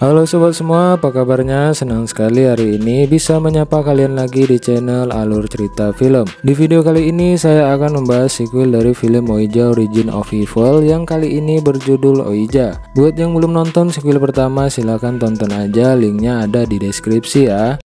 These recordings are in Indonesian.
Halo sobat semua, apa kabarnya? Senang sekali hari ini bisa menyapa kalian lagi di channel Alur Cerita Film. Di video kali ini saya akan membahas sequel dari film Ouija Origin of Evil yang kali ini berjudul Ouija. Buat yang belum nonton sequel pertama silahkan tonton aja, linknya ada di deskripsi ya.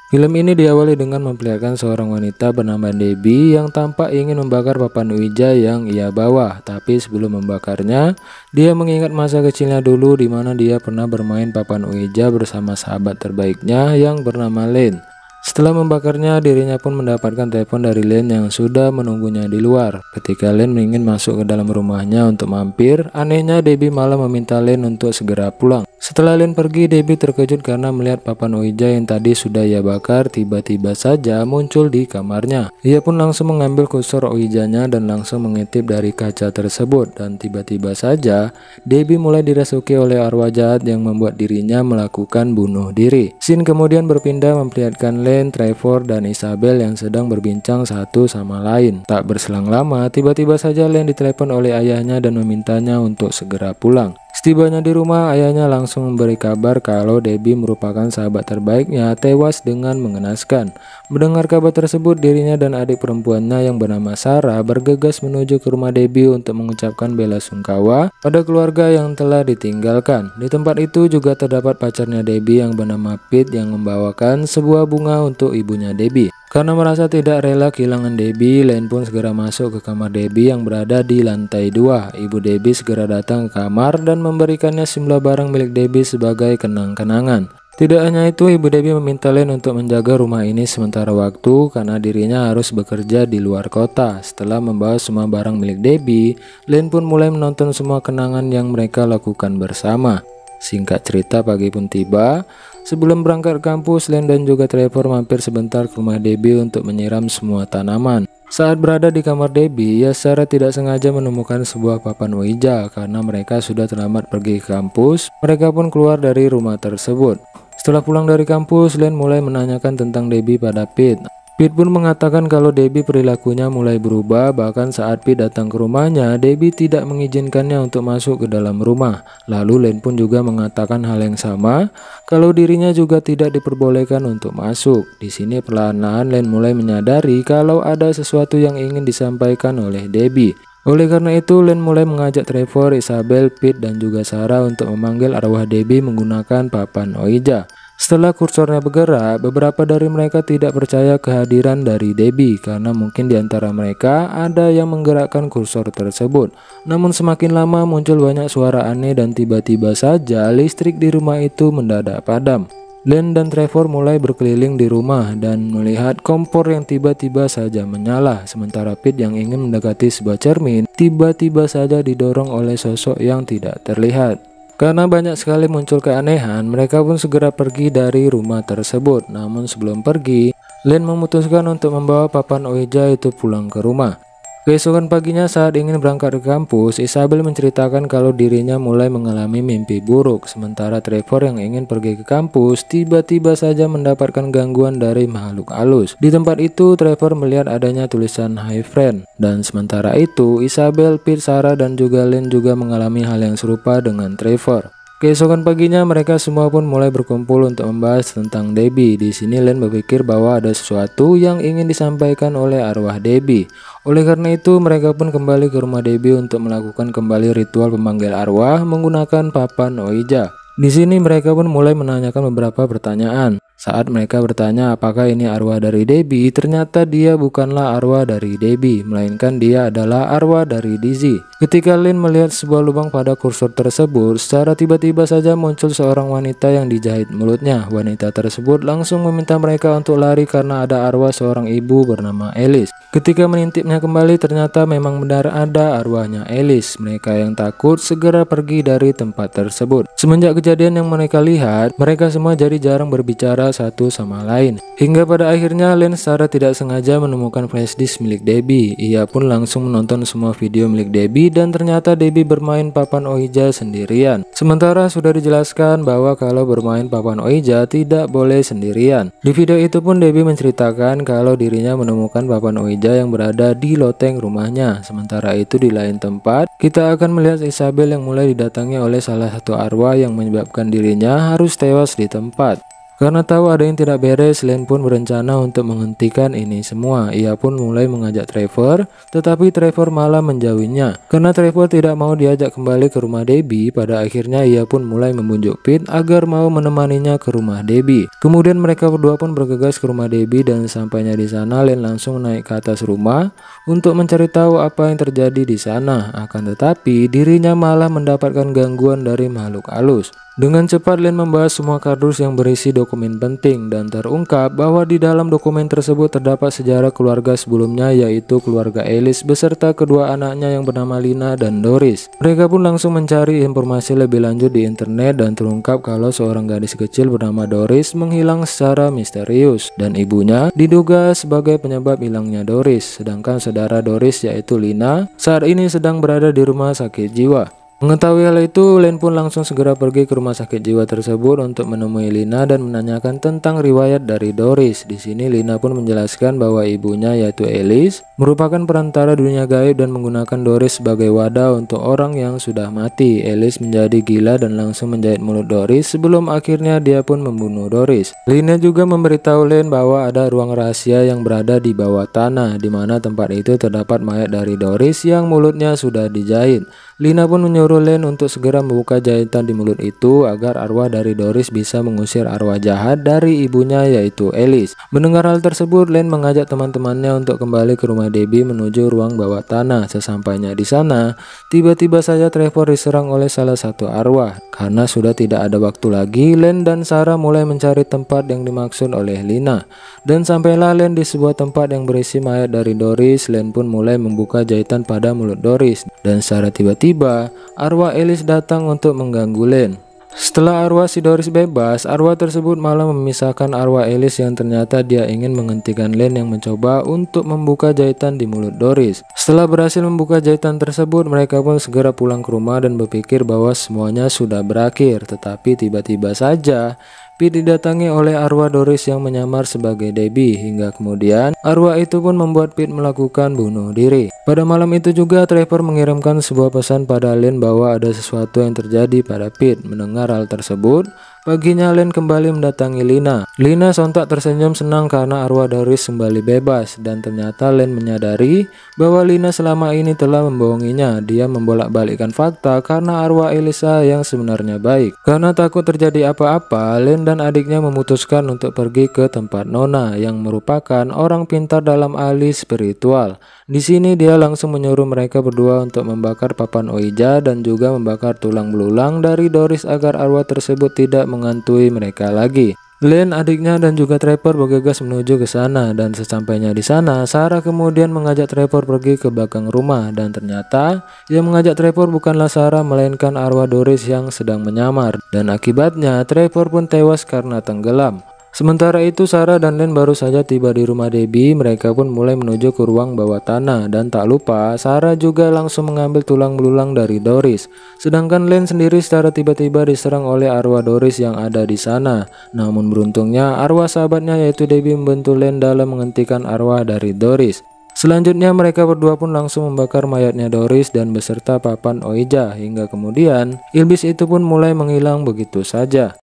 Film ini diawali dengan memperlihatkan seorang wanita bernama Debbie yang tampak ingin membakar papan Ouija yang ia bawa. Tapi sebelum membakarnya, dia mengingat masa kecilnya dulu di mana dia pernah bermain papan Ouija bersama sahabat terbaiknya yang bernama Lynn. Setelah membakarnya, dirinya pun mendapatkan telepon dari Lynn yang sudah menunggunya di luar. Ketika Lynn ingin masuk ke dalam rumahnya untuk mampir, anehnya Debbie malah meminta Lynn untuk segera pulang. Setelah Lynn pergi, Debbie terkejut karena melihat papan Ouija yang tadi sudah ia bakar tiba-tiba saja muncul di kamarnya. Ia pun langsung mengambil kursor Ouija-nya dan langsung mengintip dari kaca tersebut. Dan tiba-tiba saja Debbie mulai dirasuki oleh arwah jahat yang membuat dirinya melakukan bunuh diri. Scene kemudian berpindah memperlihatkan Lynn, Trevor, dan Isabel yang sedang berbincang satu sama lain. Tak berselang lama, tiba-tiba saja Lynn ditelepon oleh ayahnya dan memintanya untuk segera pulang. Setibanya di rumah, ayahnya langsung memberi kabar kalau Debbie merupakan sahabat terbaiknya tewas dengan mengenaskan. Mendengar kabar tersebut, dirinya dan adik perempuannya yang bernama Sarah bergegas menuju ke rumah Debbie untuk mengucapkan bela sungkawa pada keluarga yang telah ditinggalkan. Di tempat itu juga terdapat pacarnya Debbie yang bernama Pete yang membawakan sebuah bunga untuk ibunya Debbie. Karena merasa tidak rela kehilangan Debbie, Lynn pun segera masuk ke kamar Debbie yang berada di lantai 2. Ibu Debbie segera datang ke kamar dan memberikannya sejumlah barang milik Debbie sebagai kenang-kenangan. Tidak hanya itu, ibu Debbie meminta Lynn untuk menjaga rumah ini sementara waktu karena dirinya harus bekerja di luar kota. Setelah membawa semua barang milik Debbie, Lynn pun mulai menonton semua kenangan yang mereka lakukan bersama. Singkat cerita, pagi pun tiba. Sebelum berangkat ke kampus, Lynn dan juga Trevor mampir sebentar ke rumah Debbie untuk menyiram semua tanaman. Saat berada di kamar Debbie, ia secara tidak sengaja menemukan sebuah papan Ouija. Karena mereka sudah terlambat pergi ke kampus, mereka pun keluar dari rumah tersebut. Setelah pulang dari kampus, Lynn mulai menanyakan tentang Debbie pada Pete. Pete pun mengatakan kalau Debbie perilakunya mulai berubah, bahkan saat Pete datang ke rumahnya, Debbie tidak mengizinkannya untuk masuk ke dalam rumah. Lalu Lynn pun juga mengatakan hal yang sama, kalau dirinya juga tidak diperbolehkan untuk masuk. Di sini perlahan-lahan Lynn mulai menyadari kalau ada sesuatu yang ingin disampaikan oleh Debbie. Oleh karena itu, Lynn mulai mengajak Trevor, Isabel, Pete, dan juga Sarah untuk memanggil arwah Debbie menggunakan papan Ouija. Setelah kursornya bergerak, beberapa dari mereka tidak percaya kehadiran dari Debbie karena mungkin di antara mereka ada yang menggerakkan kursor tersebut. Namun semakin lama muncul banyak suara aneh dan tiba-tiba saja listrik di rumah itu mendadak padam. Lynn dan Trevor mulai berkeliling di rumah dan melihat kompor yang tiba-tiba saja menyala. Sementara Pete yang ingin mendekati sebuah cermin tiba-tiba saja didorong oleh sosok yang tidak terlihat. Karena banyak sekali muncul keanehan, mereka pun segera pergi dari rumah tersebut. Namun sebelum pergi, Lynn memutuskan untuk membawa papan Ouija itu pulang ke rumah. Keesokan paginya saat ingin berangkat ke kampus, Isabel menceritakan kalau dirinya mulai mengalami mimpi buruk. Sementara Trevor yang ingin pergi ke kampus tiba-tiba saja mendapatkan gangguan dari makhluk halus. Di tempat itu, Trevor melihat adanya tulisan "Hi Friend". Dan sementara itu, Isabel, Pete, Sarah, dan juga Lynn juga mengalami hal yang serupa dengan Trevor. Keesokan paginya mereka semua pun mulai berkumpul untuk membahas tentang Debbie. Di sini Lynn berpikir bahwa ada sesuatu yang ingin disampaikan oleh arwah Debbie. Oleh karena itu mereka pun kembali ke rumah Debbie untuk melakukan kembali ritual pemanggil arwah menggunakan papan Ouija. Di sini mereka pun mulai menanyakan beberapa pertanyaan. Saat mereka bertanya apakah ini arwah dari Debbie, ternyata dia bukanlah arwah dari Debbie, melainkan dia adalah arwah dari Dizzy. Ketika Lynn melihat sebuah lubang pada kursor tersebut, secara tiba-tiba saja muncul seorang wanita yang dijahit mulutnya. Wanita tersebut langsung meminta mereka untuk lari karena ada arwah seorang ibu bernama Alice. Ketika menintipnya kembali, ternyata memang benar ada arwahnya Alice. Mereka yang takut segera pergi dari tempat tersebut. Semenjak kejadian kejadian yang mereka lihat, mereka semua jadi jarang berbicara satu sama lain. Hingga pada akhirnya Len secara tidak sengaja menemukan flashdisk milik Debbie. Ia pun langsung menonton semua video milik Debbie dan ternyata Debbie bermain papan Ouija sendirian. Sementara sudah dijelaskan bahwa kalau bermain papan Ouija tidak boleh sendirian. Di video itu pun Debbie menceritakan kalau dirinya menemukan papan Ouija yang berada di loteng rumahnya. Sementara itu di lain tempat, kita akan melihat Isabel yang mulai didatangi oleh salah satu arwah yang menyebabkan dirinya harus tewas di tempat. Karena tahu ada yang tidak beres, Len pun berencana untuk menghentikan ini semua. Ia pun mulai mengajak Trevor, tetapi Trevor malah menjauhinya. Karena Trevor tidak mau diajak kembali ke rumah Debbie, pada akhirnya ia pun mulai membujuk Pete agar mau menemaninya ke rumah Debbie. Kemudian mereka berdua pun bergegas ke rumah Debbie dan sampainya di sana, Len langsung naik ke atas rumah untuk mencari tahu apa yang terjadi di sana. Akan tetapi dirinya malah mendapatkan gangguan dari makhluk halus. Dengan cepat Len membahas semua kardus yang berisi dokumen penting dan terungkap bahwa di dalam dokumen tersebut terdapat sejarah keluarga sebelumnya, yaitu keluarga Alice beserta kedua anaknya yang bernama Lina dan Doris. Mereka pun langsung mencari informasi lebih lanjut di internet dan terungkap kalau seorang gadis kecil bernama Doris menghilang secara misterius dan ibunya diduga sebagai penyebab hilangnya Doris, sedangkan saudara Doris yaitu Lina saat ini sedang berada di rumah sakit jiwa. Mengetahui hal itu, Len pun langsung segera pergi ke rumah sakit jiwa tersebut untuk menemui Lina dan menanyakan tentang riwayat dari Doris. Di sini Lina pun menjelaskan bahwa ibunya yaitu Alice merupakan perantara dunia gaib dan menggunakan Doris sebagai wadah untuk orang yang sudah mati. Alice menjadi gila dan langsung menjahit mulut Doris sebelum akhirnya dia pun membunuh Doris. Lina juga memberitahu Len bahwa ada ruang rahasia yang berada di bawah tanah, di mana tempat itu terdapat mayat dari Doris yang mulutnya sudah dijahit. Lina pun menyuruh Len untuk segera membuka jahitan di mulut itu agar arwah dari Doris bisa mengusir arwah jahat dari ibunya yaitu Alice. Mendengar hal tersebut, Len mengajak teman-temannya untuk kembali ke rumah Debbie menuju ruang bawah tanah. Sesampainya di sana, tiba-tiba saja Trevor diserang oleh salah satu arwah. Karena sudah tidak ada waktu lagi, Len dan Sarah mulai mencari tempat yang dimaksud oleh Lina. Dan sampailah Len di sebuah tempat yang berisi mayat dari Doris. Len pun mulai membuka jahitan pada mulut Doris. Dan secara tiba-tiba, arwah Alice datang untuk mengganggu Len. Setelah arwah si Doris bebas, arwah tersebut malah memisahkan arwah Alice yang ternyata dia ingin menghentikan Len yang mencoba untuk membuka jahitan di mulut Doris. Setelah berhasil membuka jahitan tersebut, mereka pun segera pulang ke rumah dan berpikir bahwa semuanya sudah berakhir. Tetapi tiba-tiba saja Pete didatangi oleh arwah Doris yang menyamar sebagai Debbie, hingga kemudian arwah itu pun membuat Pete melakukan bunuh diri. Pada malam itu juga Trevor mengirimkan sebuah pesan pada Len bahwa ada sesuatu yang terjadi pada Pete. Mendengar hal tersebut, paginya Len kembali mendatangi Lina. Lina sontak tersenyum senang karena arwah Doris kembali bebas, dan ternyata Len menyadari bahwa Lina selama ini telah membohonginya. Dia membolak-balikkan fakta karena arwah Elisa yang sebenarnya baik. Karena takut terjadi apa-apa, Len dan adiknya memutuskan untuk pergi ke tempat Nona yang merupakan orang pintar dalam ahli spiritual. Di sini dia langsung menyuruh mereka berdua untuk membakar papan Ouija dan juga membakar tulang belulang dari Doris agar arwah tersebut tidak menghantui mereka lagi. Len, adiknya dan juga Trevor bergegas menuju ke sana, dan sesampainya di sana, Sarah kemudian mengajak Trevor pergi ke belakang rumah, dan ternyata yang mengajak Trevor bukanlah Sarah melainkan arwah Doris yang sedang menyamar, dan akibatnya Trevor pun tewas karena tenggelam. Sementara itu Sarah dan Len baru saja tiba di rumah Debbie. Mereka pun mulai menuju ke ruang bawah tanah, dan tak lupa Sarah juga langsung mengambil tulang belulang dari Doris. Sedangkan Len sendiri secara tiba-tiba diserang oleh arwah Doris yang ada di sana. Namun beruntungnya arwah sahabatnya yaitu Debbie membantu Len dalam menghentikan arwah dari Doris. Selanjutnya mereka berdua pun langsung membakar mayatnya Doris dan beserta papan Ouija, hingga kemudian iblis itu pun mulai menghilang begitu saja.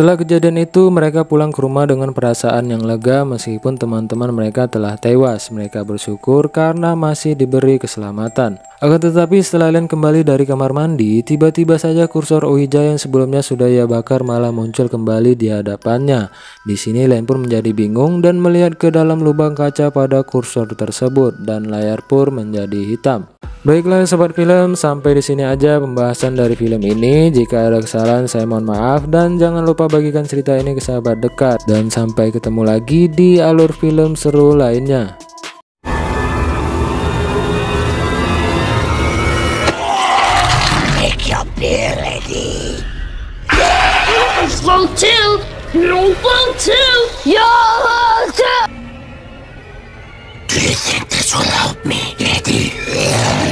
Setelah kejadian itu, mereka pulang ke rumah dengan perasaan yang lega meskipun teman-teman mereka telah tewas. Mereka bersyukur karena masih diberi keselamatan. Akan tetapi setelah Len kembali dari kamar mandi, tiba-tiba saja kursor Ouija yang sebelumnya sudah ia bakar malah muncul kembali di hadapannya. Di sini Len pun menjadi bingung dan melihat ke dalam lubang kaca pada kursor tersebut, dan layar pun menjadi hitam. Baiklah sobat film, sampai di sini aja pembahasan dari film ini. Jika ada kesalahan saya mohon maaf, dan jangan lupa bagikan cerita ini ke sahabat dekat, dan sampai ketemu lagi di alur film seru lainnya. two, roll two, yo two. Do you think this will help me, Eddie?